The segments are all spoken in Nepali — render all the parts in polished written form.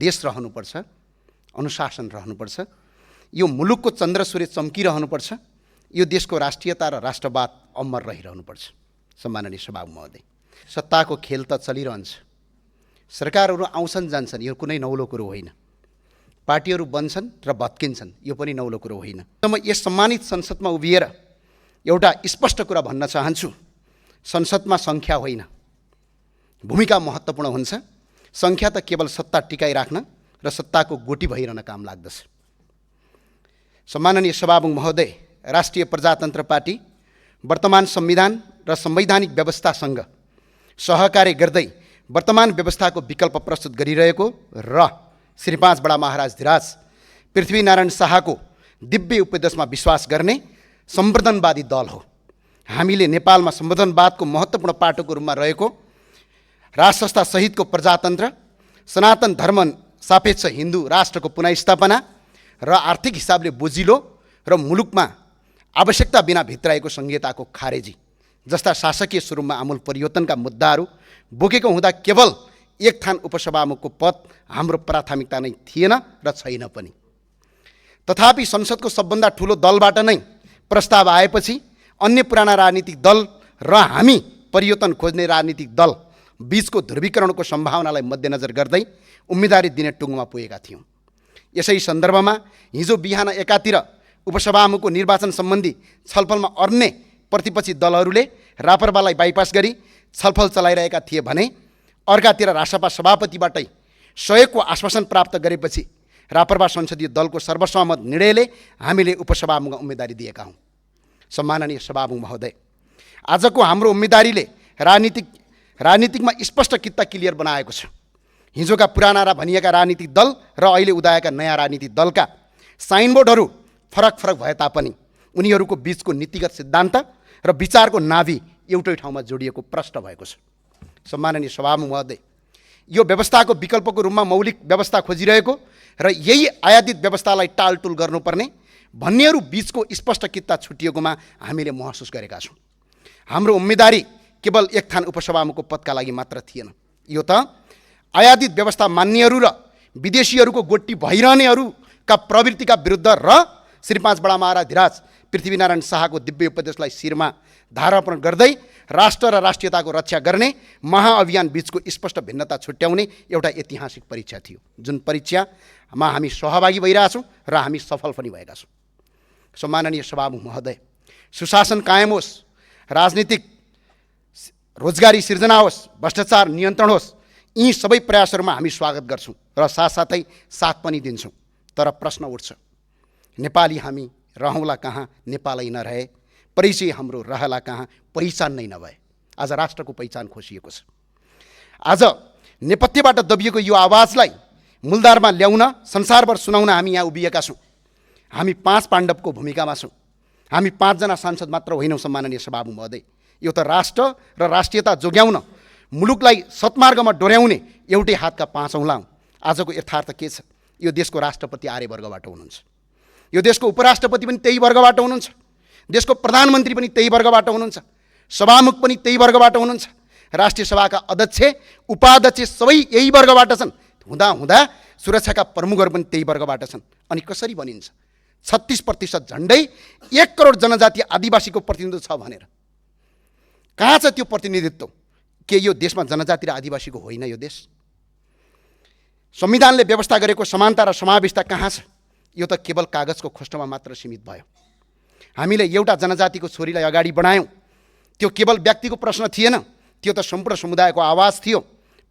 देश रहनुपर्छ, अनुशासन रहनुपर्छ, यो मुलुकको चन्द्र सूर्य चम्किरहनुपर्छ, यो देशको राष्ट्रियता र राष्ट्रवाद अमर रहिरहनुपर्छ। सम्माननीय सभामुख महोदय, सत्ताको खेल त चलिरहन्छ, सरकारहरू आउँछन् जान्छन्, यो कुनै नौलो कुरो होइन। पार्टीहरू बन्छन् र भत्किन्छन्, यो पनि नौलो कुरो होइन। म यस सम्मानित संसदमा उभिएर एउटा स्पष्ट कुरा भन्न चाहन्छु, संसदमा सङ्ख्या होइन, भूमिका महत्त्वपूर्ण हुन्छ। सङ्ख्या त केवल सत्ता टिकाइराख्न र सत्ताको गोटी भइरहन काम लाग्दछ। सम्माननीय सभामुख महोदय, राष्ट्रिय प्रजातन्त्र पार्टी वर्तमान संविधान र संवैधानिक व्यवस्थासँग सहकार्य गर्दै वर्तमान व्यवस्थाको विकल्प प्रस्तुत गरिरहेको र श्री 5 बडा महाराज धिराज पृथ्वीनारायण शाहको दिव्य उपदेशमा विश्वास गर्ने सम्वर्धनवादी दल हो। हामीले नेपालमा सम्वर्धनवादको महत्त्वपूर्ण पाटोको रूपमा रहेको राजसंस्था सहितको प्रजातन्त्र, सनातन धर्म सापेक्ष हिन्दू राष्ट्रको पुनःस्थापना र आर्थिक हिसाबले बोजिलो र मुलुकमा आवश्यकता बिना भित्राएको संहिताको खारेजी जस्ता शासकीय स्वरूपमा आमूल परिवर्तनका मुद्दाहरू बोकेको हुँदा केवल एक थान उपसभामुखको पद हाम्रो प्राथमिकता नै थिएन र छैन पनि। तथापि संसदको सबभन्दा ठुलो दलबाट नै प्रस्ताव आएपछि अन्य पुराना राजनीतिक दल र हामी परिवर्तन खोज्ने राजनीतिक दल बीचको ध्रुवीकरणको सम्भावनालाई मध्यनजर गर्दै उम्मेदवारी दिने टुङ्गोमा पुगेका थियौँ। यसै सन्दर्भमा हिजो बिहान एकातिर उपसभामुखको निर्वाचन सम्बन्धी छलफलमा अन्य प्रतिपक्षी दलहरूले रापरपालाई बाइपास गरी छलफल चलाइरहेका थिए भने अर्कातिर रासपा सभापतिबाटै सहयोगको आश्वासन प्राप्त गरेपछि रापरपा संसदीय दलको सर्वसहमत निर्णयले हामीले उपसभामुख उम्मेदवारी दिएका हौँ। सम्माननीय सभामुख महोदय, आजको हाम्रो उम्मेदवारीले राजनीतिकमा स्पष्ट कित्ता क्लियर बनाएको छ। हिजोका पुराना र भनिएका राजनीतिक दल र अहिले उदाएका नयाँ राजनीतिक दलका साइनबोर्डहरू फरक फरक भए तापनि उनीहरूको बीचको नीतिगत सिद्धान्त र विचारको नाभि एउटै ठाउँमा जोडिएको प्रष्ट भएको छ। सम्माननीय सभामुख महोदय, यो व्यवस्थाको विकल्पको रूपमा मौलिक व्यवस्था खोजिरहेको र यही आयातित व्यवस्थालाई टालटुल गर्नुपर्ने भन्नेहरू बीचको स्पष्ट कित्ता छुटिएकोमा हामीले महसुस गरेका छौँ। हाम्रो उम्मेदवारी केवल एक थान उपसभामुखको पदका लागि मात्र थिएन, यो त आयातित व्यवस्था मान्नेहरू र विदेशीहरूको गोटी भइरहनेहरूका प्रवृत्तिका विरुद्ध र श्री 5 बडा महाराज धिराज पृथ्वीनारायण शाहको दिव्य उपदेशलाई शिरमा धारण गर्दै राष्ट्र र राष्ट्रियताको रक्षा गर्ने महाअभियान बीचको स्पष्ट भिन्नता छुट्याउने एउटा ऐतिहासिक परीक्षा थियो, जुन परीक्षामा हामी सहभागी भइरहेछौँ र हामी सफल पनि भएका छौँ। सम्माननीय सभामुख महोदय, सुशासन कायम होस्, राजनीतिक रोजगारी सिर्जना होस्, भ्रष्टाचार नियन्त्रण होस्, यी सबै प्रयासहरूमा हामी स्वागत गर्छौँ र साथसाथै साथ पनि दिन्छौँ। तर प्रश्न उठ्छ, नेपाली हामी रहौँला कहाँ नेपालै नरहे, परिचय हाम्रो रहला कहाँ पहिचान नै नभए। आज राष्ट्रको पहिचान खोसिएको छ। आज नेपथ्यबाट दबिएको यो आवाजलाई मूलधारमा ल्याउन, संसारभर सुनाउन हामी यहाँ उभिएका छौँ। हामी 5 पाण्डवको भूमिकामा छौँ। हामी 5 जना सांसद मात्र होइनौँ। सम्माननीय सभामुख महोदय, यो त राष्ट्र र राष्ट्रियता जोगाउन, मुलुकलाई सत्मार्गमा डोर्याउने एउटै हातका 5 औँला हौँ। आजको यथार्थ के छ? यो देशको राष्ट्रपति आर्य वर्गबाट हुनुहुन्छ, यो देशको उपराष्ट्रपति पनि त्यही वर्गबाट हुनुहुन्छ, देशको प्रधानमन्त्री पनि त्यही वर्गबाट हुनुहुन्छ, सभामुख पनि त्यही वर्गबाट हुनुहुन्छ, राष्ट्रिय सभाका अध्यक्ष उपाध्यक्ष सबै यही वर्गबाट छन्। हुँदा सुरक्षाका प्रमुखहरू पनि त्यही वर्गबाट छन्। अनि कसरी बनिन्छ 36% झन्डै 1 करोड जनजाति आदिवासीको प्रतिनिधित्व छ भनेर? कहाँ छ त्यो प्रतिनिधित्व? के यो देशमा जनजाति र आदिवासीको होइन यो देश? संविधानले व्यवस्था गरेको समानता र समावेशता कहाँ छ? यो त केवल कागजको खोस्टोमा मात्र सीमित भयो। हामीले एउटा जनजातिको छोरीलाई अगाडि बढायौँ, त्यो केवल व्यक्तिको प्रश्न थिएन, त्यो त सम्पूर्ण समुदायको आवाज थियो,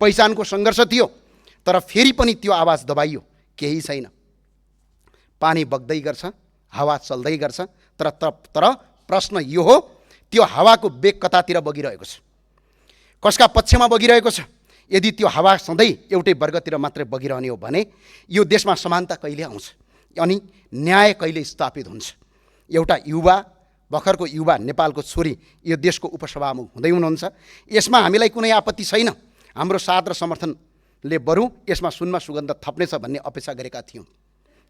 पहिचानको सङ्घर्ष थियो। तर फेरि पनि त्यो आवाज दबाइयो, केही छैन। पानी बग्दै गर्छ, हावा चल्दै गर्छ, तर प्रश्न यो हो, त्यो हावाको बेग कतातिर बगिरहेको छ, कसका पक्षमा बगिरहेको छ? यदि त्यो हावा सधैँ एउटै वर्गतिर मात्रै बगिरहने हो भने यो देशमा समानता कहिले आउँछ अनि न्याय कहिले स्थापित हुन्छ? एउटा युवा, भर्खरको युवा नेपालको छोरी यो देशको उपसभामुख हुँदै हुनुहुन्छ। यसमा हामीलाई कुनै आपत्ति छैन। हाम्रो साथ र समर्थनले बरु यसमा सुनमा सुगन्ध थप्नेछ भन्ने अपेक्षा गरेका थियौँ।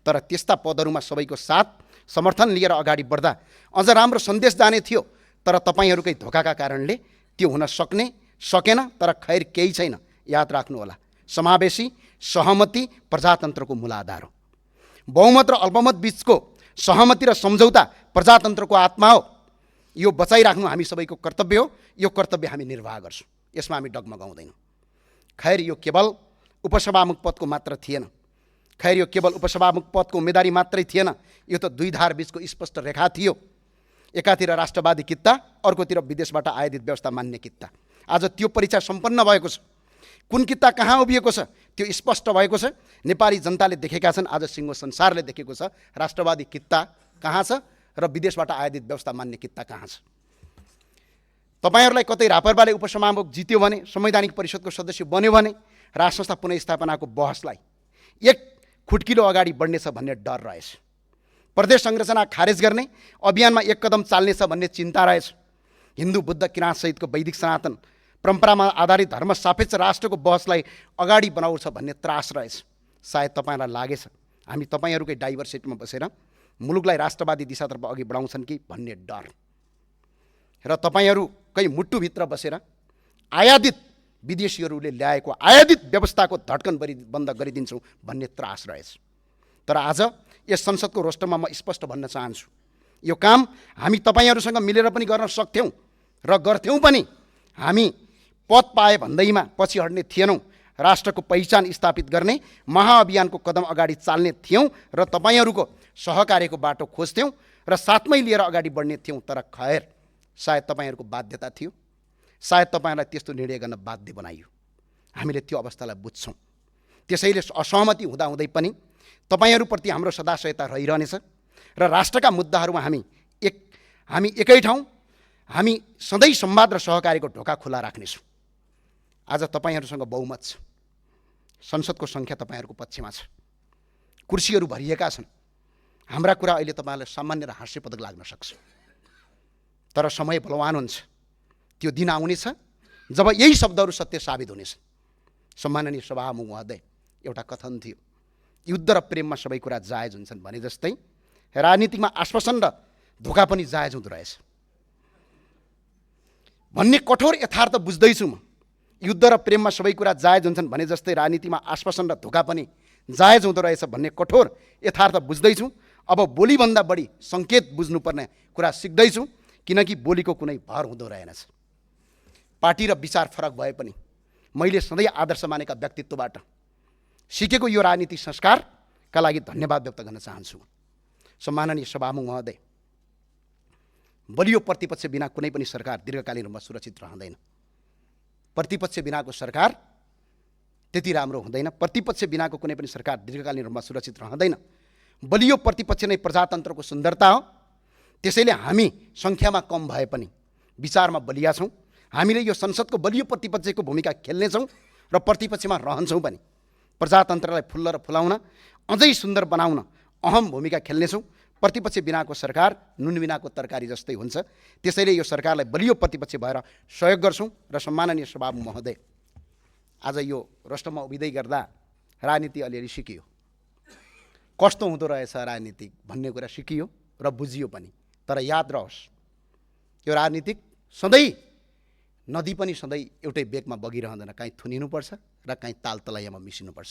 तर त्यस्ता पदहरूमा सबैको साथ समर्थन लिएर अगाडि बढ्दा अझ राम्रो सन्देश जाने थियो। तर तपाईँहरूकै धोकाका कारणले त्यो हुन सकेन। तर खैर केही छैन, याद राख्नुहोला, समावेशी, सहमति प्रजातन्त्रको मूलाधार हो। बहुमत र अल्पमत बीचको सहमति र सम्झौता प्रजातन्त्रको आत्मा हो। यो बचाइराख्नु हामी सबैको कर्तव्य हो। यो कर्तव्य हामी निर्वाह गर्छौँ, यसमा हामी डगमगाउँदैनौँ। खैर यो केवल उपसभामुख पदको मात्र थिएन, खैर यो केवल उपसभामुख पदको उम्मेदवारी मात्रै थिएन, यो त दुई धार बीचको स्पष्ट रेखा थियो। एकातिर राष्ट्रवादी कित्ता, अर्कोतिर विदेशबाट आयातित व्यवस्था मान्ने कित्ता। आज त्यो परीक्षा सम्पन्न भएको छ। कुन कित्ता कहाँ उभिएको छ त्यो स्पष्ट भएको छ। नेपाली जनताले देखेका छन्, आज सिङ्गो संसारले देखेको छ राष्ट्रवादी कित्ता कहाँ छ र विदेशबाट आयातित व्यवस्था मान्ने कित्ता कहाँ छ। तपाईहरुलाई कतै रापरपाले उपसभामुख जित्यो भने, संवैधानिक परिषदको सदस्य बन्यो भने राष्ट्र संस्था पुनर्स्थापनाको बहसलाई एक खुट्किलो अगाडि बढ्नेछ भन्ने डर रहेछ। प्रदेश संरचना खारेज गर्ने अभियानमा एक कदम चाल्नेछ भन्ने चिन्ता रहेछ। हिन्दू बुद्ध किराँत सहितको वैदिक सनातन परम्परामा आधारित धर्म सापेक्ष राष्ट्रको बहसलाई अगाडि बनाउँछ भन्ने त्रास रहेछ। सायद तपाईहरुलाई लागेछ हामी तपाईहरुकै डाइभर्सिटीमा बसेर मुलुकलाई राष्ट्रवादी दिशातर्फ अघि बढाउँछन् कि भन्ने डर र तपाईहरुकै मुटुभित्र बसेर आयातित विदेशीहरूले ल्याएको आयातित व्यवस्थाको धड्कन बन्द गरिदिन्छौँ भन्ने त्रास रहेछ। तर आज यस संसदको रोस्टरमा म स्पष्ट भन्न चाहन्छु, यो काम हामी तपाईहरुसँग मिलेर पनि गर्न सक्थ्यौँ र गर्थ्यौँ पनि। हामी पद पाए भन्दैमा पछि हट्ने थिएनौँ। राष्ट्रको पहिचान स्थापित गर्ने महाअभियानको कदम अगाडि चाल्ने थियौँ र तपाईहरुको सहकार्यको बाटो खोज्थ्यौँ र साथमै लिएर अगाडि बढ्ने थियौँ। तर खैर सायद तपाईहरुको बाध्यता थियो, सायद तपाईहरुलाई त्यस्तो निर्णय गर्न बाध्य बनाइयो। हामीले त्यो अवस्थालाई बुझ्छौँ। त्यसैले असहमति हुँदाहुँदै पनि तपाईहरुप्रति हाम्रो सदाशयता रहिरहनेछ र राष्ट्रका मुद्दाहरूमा हामी एकै ठाउँ हामी सधैँ संवाद र सहकार्यको ढोका खुला राख्नेछौँ। आज तपाईहरुसँग बहुमत छ, संसदको संख्या तपाईहरुको पक्षमा छ, कुर्सीहरू भरिएका छन्। हाम्रा कुरा अहिले तपाईहरुलाई सामान्य र हास्यपदक लाग्न सक्छ, तर समय बलवान हुन्छ। त्यो दिन आउनेछ जब यही शब्दहरू सत्य साबित हुनेछ। सम्माननीय सभामुख महोदय, एउटा कथन थियो, युद्ध र प्रेममा सबै कुरा जायज हुन्छन् भने जस्तै राजनीतिमा आश्वासन र धोका पनि जायज हुँदो रहेछ भन्ने कठोर यथार्थ बुझ्दैछु म। युद्ध र प्रेममा सबै कुरा जायज हुन्छन् भने जस्तै राजनीतिमा आश्वासन र धोका पनि जायज हुँदो रहेछ भन्ने कठोर यथार्थ बुझ्दैछु। अब बोलीभन्दा बढी सङ्केत बुझ्नुपर्ने कुरा सिक्दैछु, किनकि बोलीको कुनै भर हुँदो रहेनछ। पार्टी र विचार फरक भए पनि मैले सधैँ आदर्श मानेका व्यक्तित्वबाट सिकेको यो राजनीतिक संस्कारका लागि धन्यवाद व्यक्त गर्न चाहन्छु। सम्माननीय सभामुख महोदय, बलियो प्रतिपक्ष बिना कुनै पनि सरकार दीर्घकालीन रूपमा सुरक्षित रहँदैन। प्रतिपक्ष बिनाको सरकार त्यति राम्रो हुँदैन। प्रतिपक्ष बिनाको कुनै पनि सरकार दीर्घकालीन रूपमा सुरक्षित रहँदैन। बलियो प्रतिपक्ष नै प्रजातन्त्रको सुन्दरता हो। त्यसैले हामी सङ्ख्यामा कम भए पनि विचारमा बलिया छौँ। हामीले यो संसदको बलियो प्रतिपक्षको भूमिका खेल्नेछौँ र प्रतिपक्षमा रहन्छौँ पनि। प्रजातन्त्रलाई फुल्ल र फुलाउन, अझै सुन्दर बनाउन अहम भूमिका खेल्नेछौँ। प्रतिपक्ष बिनाको सरकार नुन बिनाको तरकारी जस्तै हुन्छ। त्यसैले यो सरकारलाई बलियो प्रतिपक्ष भएर सहयोग गर्छौँ। र सम्माननीय सभामुख महोदय, आज यो रोस्टरमा उभिँदै गर्दा राजनीति अलिअलि सिकियो, कस्तो हुँदो रहेछ राजनीति भन्ने कुरा सिकियो र बुझियो पनि। तर याद रहोस्, यो राजनीतिक सधैँ नदी पनि सधैँ एउटै बेगमा बगिरहँदैन, काहीँ थुनिनुपर्छ र काहीँ ताल तलैयामा मिसिनुपर्छ।